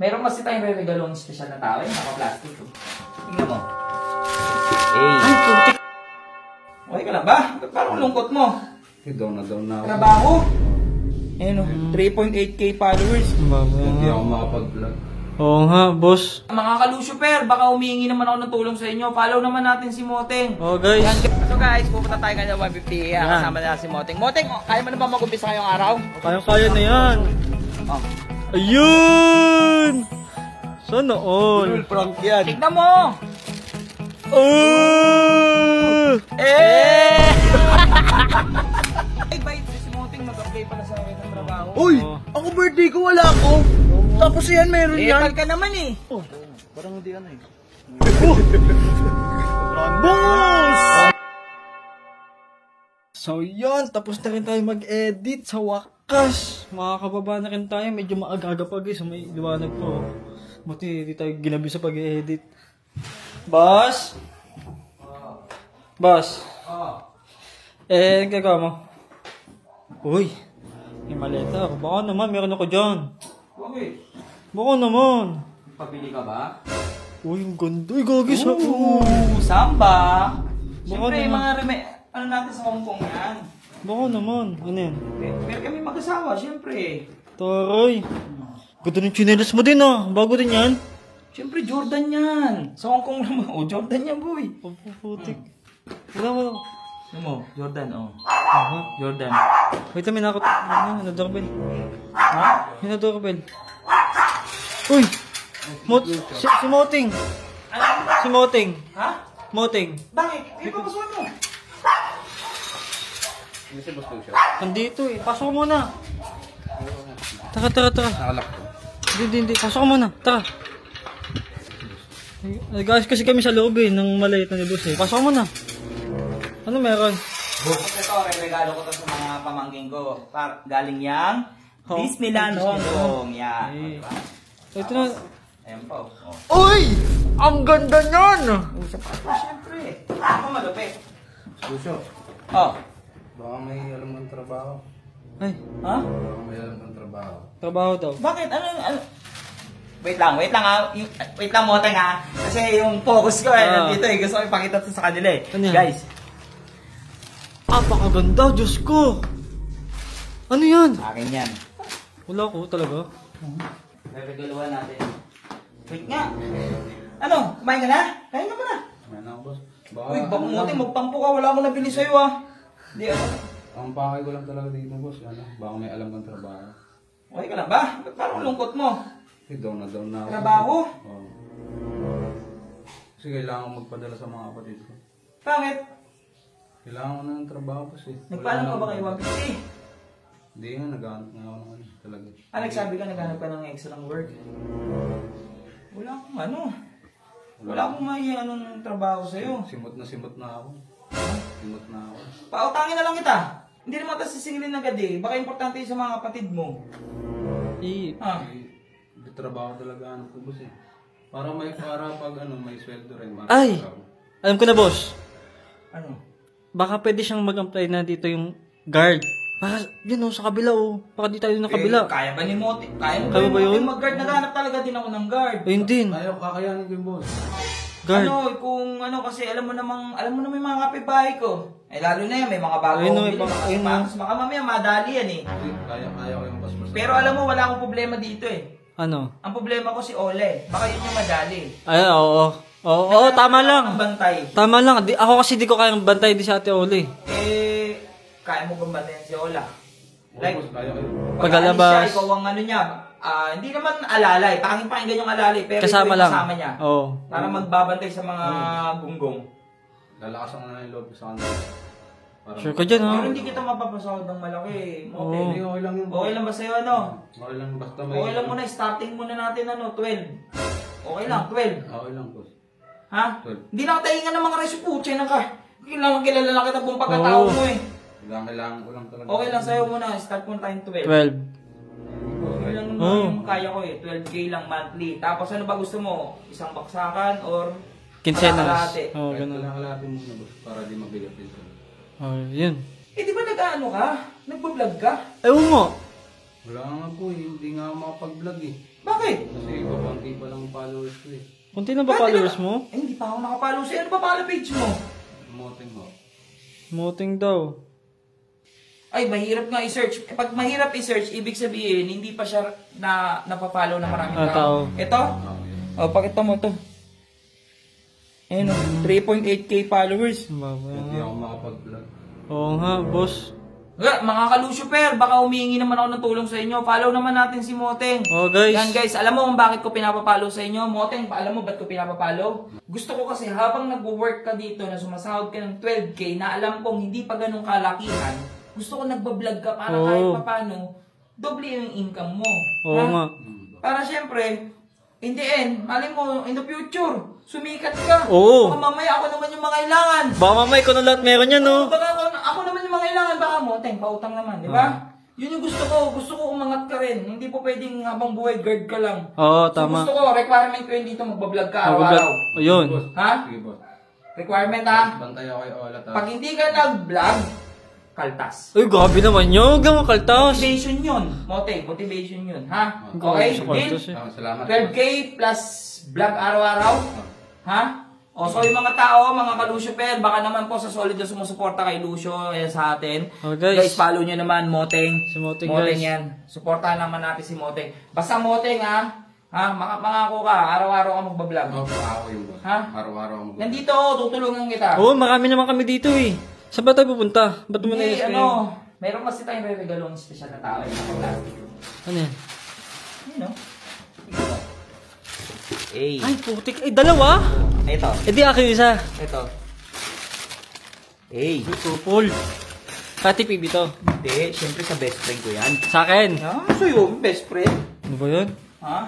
Meron kasi tayong re-regalong special na tao, yung naka-plastic. Tingnan mo. Hey! Ay, putik! Okay ka lang ba? Parang lungkot mo. Down na ako. Trabaho? Ayun o, 3.8k followers. Hindi ako makapag-vlog. Oo nga, boss. Mga kalusyuper, baka humihingi naman ako ng tulong sa inyo. Follow naman natin si Moteng. Oh guys. So guys, pupunta tayo ngayon 150. Kasama na si Moteng. Moteng, kaya mo na ba mag-umpisa ngayong araw? Kaya na yan. Oh. Ayun! Sana all. Full prank yan. Tignan mo! Oh! Ay, bait si Moteng, mag-apply pala sa akin ng trabaho. Uy! Ako birthday ko, wala ako! Tapos yan, meron yan! Lepal ka naman eh! Oh, parang hindi ano eh. Boss! So yun, tapos na rin tayo mag-edit sa wakas. Makakababa na rin tayo, medyo maaga pa guys, may liwanag po. Buti hindi tayo ginabi sa pag-edit. Boss? Boss? Ang gagawa mo? Uy, may maleta ako. Baka naman, meron ako dyan. Okay. Baka naman. Pabili ka ba? Uy, ang ganda. Uy, gagi sa... Samba! Baka Siyempre, naman. ano natin sa Hong Kong yan? Baka naman. Ano yan? Pero kami mag-asawa, siyempre. Taray. Ganda ng chinelas mo din ah. Bago din yan. Siyempre, Jordan yan. Sa Hong Kong naman. Oh, Jordan yan, boy. Puputik. Wala mo. Ano mo? Jordan, oh. Aha. Jordan. Wait, may nakot. Ano, doorbell. Ha? May doorbell. Uy! Si Moting. Ano? Si Moting. Ha? Moting. Bakit? Eh, papasukan mo. Hindi si Boss Lucio. Nandito eh. Pasok mo muna. Tara. Nakalak ko. Hindi. Pasok mo muna. Tara. Guys, kasi kami sa loob eh, ng maliit na ni boss eh. Pasok mo muna. Ano meron? Ito, may regalo ko to sa mga pamangking ko. Galing yang Disneyland Hong Kong. Yan. Eh. Diba? Ito na. Ayan po. Oh. Uy! Ang ganda niyan! Siyempre. Ako malupit. Lucio, Oh. baka may alam ng trabaho. Ay, Ha? Baka may alam ng trabaho. trabaho daw. Bakit? Ano? Wait lang ha. Wait lang, Moteng ha. Kasi yung focus ko nandito eh. Gusto ko ipakita to sa kanila eh. Ano yan? Guys. Apakaganda, Diyos ko! Ano yan? Akin yan. Wala ko talaga. Regaluhan natin. Wait nga. Ano? Kumain ka na? Kain ka pa na. Ayan ako, boss. Uy, baka Moteng, magtampo ka. Wala akong nabili sa'yo ah. Hindi ano. Ang pakay ko lang talaga dito, boss. Ano, baka may alam kang trabaho. Okay ka lang ba? Parang lungkot mo. Down na ako. Trabaho? Oo. Kasi kailangan ko magpadala sa mga kapatid ko. Bakit? Kailangan ko na ng trabaho, boss eh. Nagpaalam ka ba kay 150? Hindi nga, naghahanap nga ako ng ano talaga. Nagsabi ka naghanap ka ng extra work. Wala akong ano. Wala akong may anong trabaho sa'yo. Simot na ako. Simot na ako. Pautangin na lang kita. Hindi naman ito sisingilin agad eh. Baka importante yun sa mga kapatid mo. Ah. May trabaho talaga ano ko, boss eh. Para pag ano, may sweldo rin. Ay! Alam ko na, boss. Ano? Baka pwede siyang mag-apply na dito yung guard. Para, yun sa kabila Baka di tayo ng kabila. Kaya ba ni Moti? Kaya mo Kaya ba yun? mag-guard? Naghanap talaga din ako ng guard. Ayun din. Kakayanin ko yung boss. Guard. Kung kasi alam mo naman yung mga kapitbahay ko. Eh lalo na yan, may mga bago Ayun, akong may bili, mga ayun, sapatos. Baka mamaya madali yan eh. Kaya ko yung boss. Pero alam mo, wala akong problema dito eh. Ano? Ang problema ko si Ole. Baka yun yung madali. Ay, oo. Oo, tama Ang lang. bantay. Tama lang. Ako kasi di ko kayang bantay di sa Ate Oli. Kaya mo bang bantayan si Ola? Like, Kaya ko yun. Paglalabas. siya, ikaw ang ano niya. Hindi naman alalay. Pakinggan yung alalay. Pero Kasama ikaw yung lang. kasama niya. Oo. Para magbabantay sa mga gunggong. Lalakasan ko na yung loob sa kanila. Sure ka dyan, ha? Pero hindi kita mapapasahod ng malaki. Oo. Hindi, okay lang yun. Okay lang ba sa'yo ano? Okay lang, basta may... Okay lang muna. Starting muna natin 12. Okay lang, 12. Okay lang, boss. Ha? 12. Hindi na taingan ng mga resupuche na ka. Kilala na kita buong pagkatao Oo. mo eh. Kailangan ko lang talaga. Okay lang sa'yo muna. Start muna tayong 12. 12. Okay lang naman Oo. yung kaya ko eh. 12k lang monthly. Tapos ano ba gusto mo? Isang baksakan or Kinsenas. kalahati? Oo, Kahit ganun. kalahati muna, boss, para di mabigat dito. Oh, yun. Eh di ba nag-ano ka? Nagbablog ka? Ewan mo. Wala nga po, hindi nga ako makapag-vlog eh. Bakit? Kasi konti pa lang followers ko eh. Kunti na ba followers mo? Eh, hindi pa ako nakapalo sa'yo. Ano ba pangalan page mo? Moting ho. Moting daw. Ay, mahirap nga i-search. Pag mahirap i-search, ibig sabihin, hindi pa siya napapalo na maraming tao. Ito? O, pakita mo to. Ayun o, 3.8k followers. Hindi ako makapag-vlog. Oo nga, boss. Mga kalusyuper, baka humihingi naman ako ng tulong sa inyo. Follow naman natin si Moteng. Oh, guys. Yan guys, alam mo kung bakit ko pinapapalo sa inyo? Moteng, alam mo ba't ko pinapapalo? Gusto ko kasi habang nag-work ka dito na sumasahod ka ng 12k na alam kong hindi pa ganun kalakihan, gusto ko nagbablog ka para kahit papano, doble yung income mo. Oo nga. Para syempre, in the end, malay mo, in the future, sumikat ka. Oo. Baka mamaya ako naman yung mga kailangan. Baka mamay ko na lahat meron yan, no? Baka ako naman yung mga kailangan, baka Moteng, pautang naman, di ba? Yun yung gusto ko. Gusto ko umangat ka rin. Hindi po pwedeng habang buhay guard ka lang. Oo, tama. So gusto ko, requirement ko yun dito, magbablog ka araw-araw. Ayun. Ha? Sige boss. Requirement ha? Bantay ako kay Ola. Pag hindi ka nag-vlog, kaltas. Uy, grabe naman yun. Huwag kang kaltas. Motivation yun. Moteng, motivation yun. Ha? Okay? Sa Deal? kaltas eh. Salamat. 12k plus vlog araw-araw. Ha? O, so yung mga tao, mga ka-Lucio-per, baka naman po sa solid na sumusuporta kay Lucio sa atin. Oh, guys. Guys, follow nyo naman, Moteng. Si Moteng, Moteng guys. yan. Suportahan naman natin si Moteng. Basta Moteng, ha? Ha? Mangako ka, araw-araw ka magbablog. Ako yung boss. Ha? Araw-araw ako mag-vlog. Nandito, tutulungan kita. Oo, marami naman kami dito eh. Saan ba tayo pupunta? Ba't mo Hindi, na-explain? meron kasi tayong re-regalong special na tao. Ano yan? Ano? Eh. Ay, putik. Ay, dalawa? Ito. Eh, di akin isa. Ito. Eh. Purple. Pati PB to. Hindi, syempre sa best friend ko yan. Sa akin. Ah, sa'yo, best friend. Ano ba yun? Ha?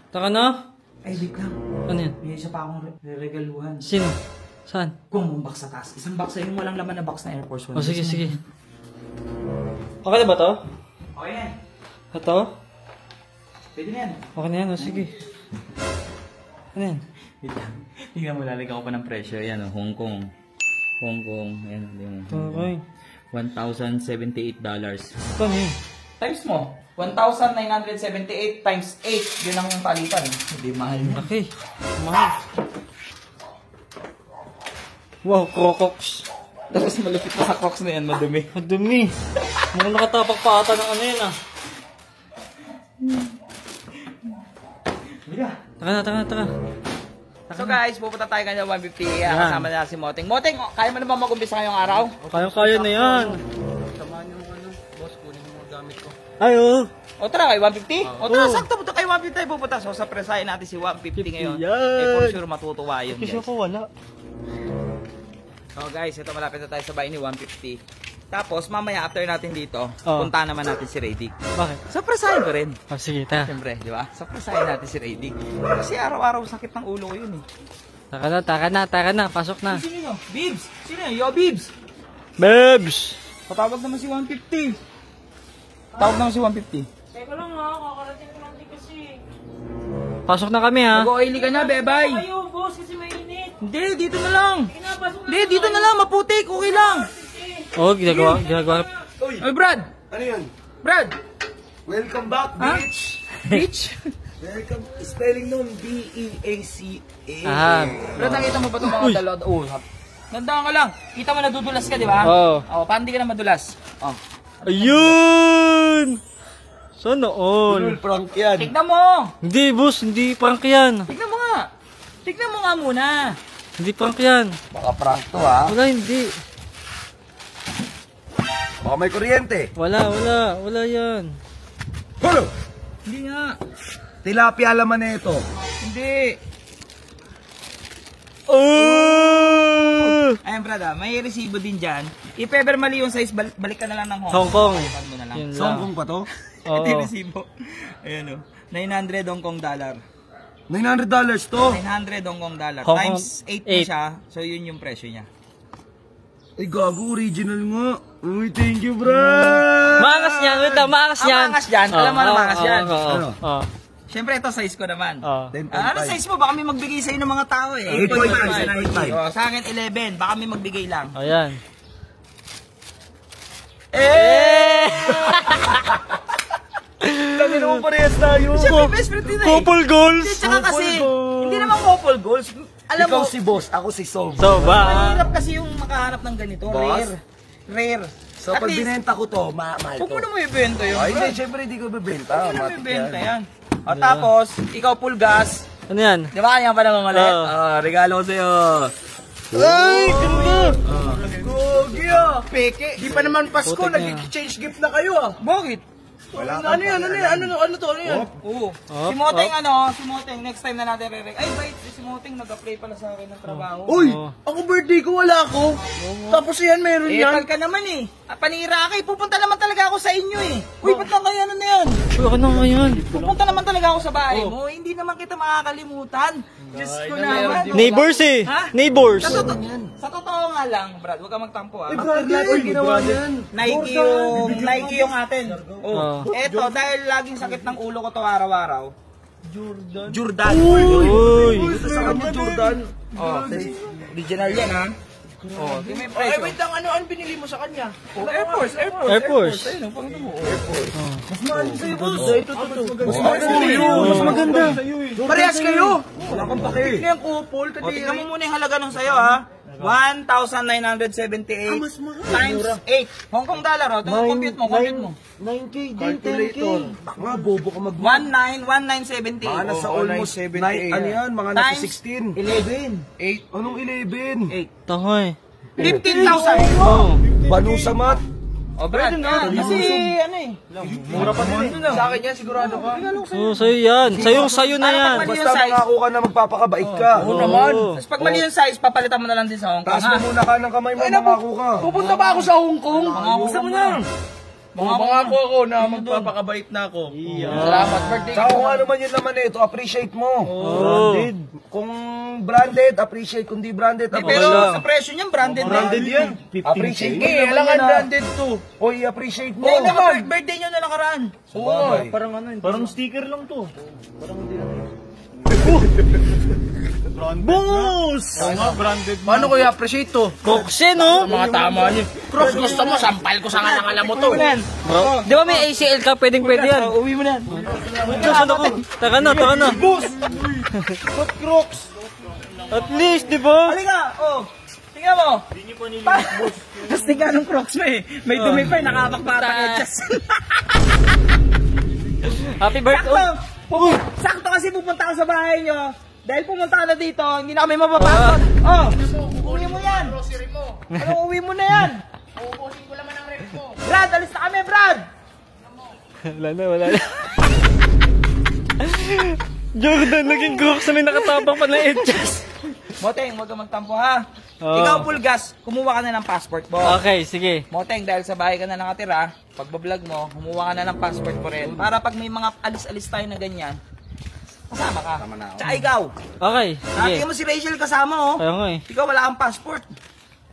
Taka na. Ay, wait lang. Ano yan? May isa pa akong re-regaluhan. Sino? Saan? Kung box sa taas. Isang box sa'yo, walang laman na box na Air Force One. O, sige, sige. Okay na ba to? Okay yan. Ito? Pwede na yan. Okay na yan, o sige. Ano yan? Wait lang. Tingnan mo, lalagyan ko pa ng presyo. Yan, Hong Kong. Hong Kong. Ayan, yung Okay. $1,078. Ito na yun. Times mo. 1,978 times 8. Yun ang palitan. Hindi mahal yun. Okay. Mahal. Wow, Crocox. Tapos malupit pa sa Crocs na yan, madumi. Madumi. Mukhang nakatapak pa ata ng ano yan ah. Taka. So guys, pupunta tayo kanina 150. Kasama na si Moteng. Moteng, kaya mo na ba mag-umpisa ngayong araw? Kaya na yan. Samahan niyo ano, boss, kunin mo mga gamit ko. Ay, oo. O tara, kay 150? O tara, Oo. sakto punta kay 150 tayo pupunta. So sa presahin natin si 150 ngayon. yan. Eh, for sure matutuwa yun Kasi guys. ako wala. So guys, ito malapit na tayo sa bahay ni 150. Tapos mamaya after natin dito, Oo. punta naman natin si Radic. Bakit? Sa presahin ko rin. Oh, sige, ta. Siyempre, di ba? Sa presahin natin si Radic. Kasi araw-araw sakit ng ulo ko yun eh. Taka na. Pasok na. Sino yun? Bibs! Sino yun? Yo, Bibs! Babes! Patawag naman si 150. Tawag naman si 150. Teka lang ha, kakarating ko lang din kasi. Pasok na kami ha. Mag-oily ka na, bebay! Ayaw, boss, kasi mainit. Hindi, dito na lang! Pinapasok na. Hindi, dito na lang! Maputik! Okay lang! Oo, ginagawa. Oy, Brad! Ano yun? Brad! Welcome back, Ha? bitch! Bitch! Welcome, spelling nun, B-E-A-C-A. Ah. Brad, nakita mo ba itong mga dalod? Oh, nandaan ka lang. Kita mo nadudulas ka, di ba? Oo. Oh, paano di ka na madulas? Oh. Ayun! Sana all. Full prank yan. Tignan mo! Hindi, boss. Hindi prank yan. Tignan mo nga! Tignan mo nga muna! Hindi prank yan. Baka prank to, ha? Wala, hindi. Baka may kuryente. Wala yan. Hulo! Hindi nga. Tilapia laman na ito. Hindi. Oh! Ayan, Brad, may resibo din dyan. If ever mali yung size, balik ka na lang ng Hong Kong. Balikan mo na lang. Yun lang. Songkong pa to? Oo. Ito yung resibo. Ayan o. $900 Hong Kong dollar. $900 to. $900 Hong Kong dollar. Hong Kong, Times 8 eight. siya. So, yun yung presyo niya. Ay, gago, original nga. Uy, thank you, bro. Maangas yan. Wait lang, maangas Ang yan. maangas dyan? Alam mo na maangas yan? Ano? Oo. Siyempre, ito size ko naman. Oo. 10.5. Ano size mo? Baka may magbigay sa'yo ng mga tao eh. 8.5. Oh, sa akin 11. Baka may magbigay lang. Ayan. Eh! Lagi naman parehas tayo. Siyempre, best friend din eh. Couple goals. Tsaka kasi, hindi naman couple goals. Alam Ikaw mo, si boss, ako si Sob. So, ba? mahirap kasi yung makahanap ng ganito. Boss? Rare. So pag binenta ko to, mahal Huwag to. mo naman ibenta yun. Ay, bro. hindi, syempre hindi ko bibenta. Huwag mo naman Matik ibenta yan. yan. O tapos, ikaw Pulgas. Ano yan? Di ba kanya pa naman ulit? Oo. Regalo ko sa'yo. Ay, ganda! Gogi ah. Peke. Di pa naman Pasko, Putik na. nag-exchange gift na kayo ah. Bakit? Ano yan? Ano to? Ano yan? Oo. Si Moteng next time na natin re-rec. Ay, bait, si Moteng nag-apply pala sa akin ng trabaho. Uy, ako birthday ko, wala ako. Tapos yan, meron yan. Pag ka naman eh. Panira ka eh. Pupunta naman talaga ako sa inyo eh. Uy, ba't lang kayo ano na yan? Uy, ako na ngayon. Pupunta naman talaga ako sa bahay mo. Hindi naman kita makakalimutan. Diyos ko naman. Neighbors eh. Ha? Neighbors. Sa totoo nga lang, Brad, huwag ka magtampo ah. Brother, ginawa yan. Nike yung atin. Oh. Eto, dahil laging sakit ng ulo ko to araw-araw. Jordan. Uy. Sa kanya, Jordan. Oh, original yan ha. Oh, di may presyo. Ay, wait lang, ano binili mo sa kanya? Oh, Air Force. Air Force. Ayun, ang pangino mo. Mas mahal sa'yo, boss. Ito. Mas maganda. Parehas kayo. Wala kang pake. Tignan yung kupol. O, tignan mo muna yung halaga nung sa'yo ha. 1,978 times 8. Hong Kong dollar o. Compute mo. 9K din, 10K. Baka bobo ka mag... 19,978. Mga nasa almost 7, ano yan? Mga nasa 16. 11. 8. Anong 11? Tangoy. 15,000. Oh. Banu sa mat. O, Brad, kasi ano eh. Mura pa din. Sa akin yan, sigurado ka. So, sa'yo yan. Sa'yo na yan. Basta mangako ka na magpapakabait ka. Oo naman. Tapos pag mali yung size, papalitan mo na lang din sa Hong Kong Taas ha. mo muna ka ng kamay mo, mangako ka. Pupunta ba ako sa Hong Kong? Gusto mo na. Mangako ako na magpapakabait na ako. Salamat, birthday. Saka kung ano man yun naman ito, appreciate mo. Branded. Kung branded, appreciate. Kung di branded, Pero sa presyo niyan, branded na. yan. Appreciate mo. Kailangan branded to. O, i-appreciate mo. Oo naman. Birthday nyo na nakaraan. Sabagay. Parang sticker lang to. Paano ko i-appreciate to? Boxe, no? Tama niyo. Cross, gusto mo, sampal ko sa ngalang mo to. Di ba may ACL ka? Pwede yan. Uwi mo na. Taka na. Boss! What Crocs? At least, di ba? Halika, oh. Tingnan mo. Tapos tingnan ng Crocs mo eh. May dumi pa eh, nakapagpatang etchas. Happy birthday. Sakto! Sakto kasi pupunta ako sa bahay nyo. Dahil pumunta ka na dito, hindi na kami mapapasok. Oh, uwi mo yan. Ano, uwi mo na yan. Uubusin ko naman ang rep mo. Brad, alis na kami, Brad. Wala na. Jordan, naging Crocs na may nakatabang pa na etchas. Moteng, huwag ka magtampo ha. Oo. Ikaw, Pulgas, kumuha ka na ng passport mo. Okay, sige. Moteng, dahil sa bahay ka na nakatira, pagbablog mo, kumuha ka na ng passport mo rin. Para pag may mga alis-alis tayo na ganyan, kasama ka. Tsaka ikaw. Okay, sige. Tingnan mo si Rachel kasama oh. Kaya nga eh. Ikaw wala kang passport.